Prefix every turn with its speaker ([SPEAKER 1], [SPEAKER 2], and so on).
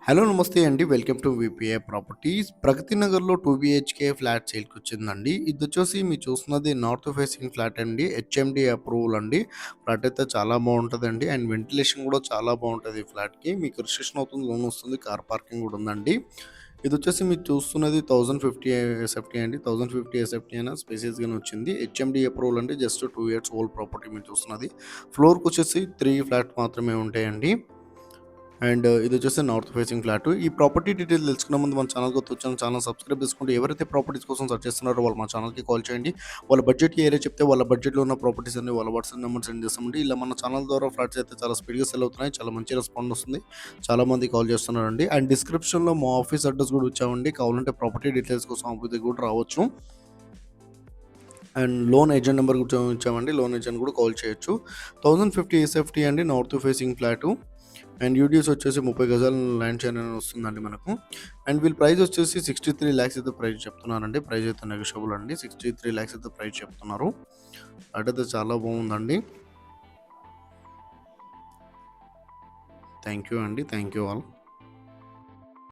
[SPEAKER 1] Hello నమస్తే అండి. Welcome to VPA properties. ప్రగతి నగర్‌లో 2 బీహెచ్‌కే ఫ్లాట్ సేల్‌కొచ్చిందండి. ఇదొచ్చేసి మీరు చూస్తున్నది నార్త్ ఫేసింగ్ ఫ్లాట్ అండి. హెచ్ఎండీ అప్రూవల్ అండి. ఫ్లాట్ అయితే చాలా బావుంటదండి. అండ్ వెంటిలేషన్ కూడా చాలా బావుంటది ఈ ఫ్లాట్‌కి. మీకు రిజిస్ట్రేషన్ అవుతుంది, లోన్ వస్తుంది, కార్ పార్కింగ్ కూడా ఉందండి. ఇదొచ్చేసి మీరు చూస్తున్నది 1050 ఎస్ఎఫ్టీ అండి. 1050 ఎస్ఎఫ్టీ అయినా స్పేసియస్‌గానే వచ్చింది. హెచ్ఎండీ అప్రూవల్ అండి. జస్ట్ 2 ఇయర్స్ ఓల్డ్ ప్రాపర్టీ మీరు చూస్తున్నది. ఫ్లోర్‌కొచ్చేసి 3 ఫ్లాట్ మాత్రమే ఉంటాయండి. అండ్ ఇదొచ్చేసి నార్త్ ఫేసింగ్ ఫ్లాట్. ఈ ప్రాపర్టీ డీటెయిల్స్ తెలుసుకునే ముందు మన ఛానల్ కొత్తొచ్చాను. ఛానల్ సబ్స్క్రైబ్ చేసుకుంటే ఎవరైతే ప్రాపర్టీస్ కోసం సెర్చ్ చేస్తున్నారో వాళ్ళు మా ఛానల్‌కి కాల్ చేయండి. వాళ్ళ బడ్జెట్‌కి ఏరియా చెప్తే వాళ్ళ బడ్జెట్‌లో ఉన్న ప్రాపర్టీస్ అన్ని వాళ్ళ వాట్సాప్ నెంబర్ సెండ్ చేస్తామండి. ఇలా మన ఛానల్ ద్వారా ఫ్లాట్స్ అయితే చాలా స్పీడ్‌గా సెల్ అవుతున్నాయి. చాలా మంచి రెస్పాండ్ వస్తుంది. చాలామంది కాల్ చేస్తున్నారండి. అండ్ డిస్క్రిప్షన్‌లో మా ఆఫీస్ అడ్రస్ కూడా ఇచ్చామండి. కావాలంటే ప్రాపర్టీ డీటెయిల్స్ కోసం ఆఫీస్ దగ్గర కూడా రావచ్చు. అండ్ లోన్ ఏజెంట్ నెంబర్ కూడా ఇచ్చామండి. లోన్ ఏజెంట్ కూడా కాల్ చేయొచ్చు. 1050 ఎస్ఎఫ్టీ అండి. North facing flat. And UDS వచ్చేసి 30 గజాల ల్యాండ్ షేర్ అనేది వస్తుందండి మనకు. అండ్ వీళ్ళ ప్రైస్ వచ్చేసి 63 లాక్స్ అయితే ప్రైస్ చెప్తున్నారండి. ప్రైస్ అయితే నెగోషియబుల్ అండి. 63 లాక్స్ అయితే ప్రైస్ చెప్తున్నారు. అటైతే చాలా బాగుందండి. థ్యాంక్ యూ అండి. Thank you all.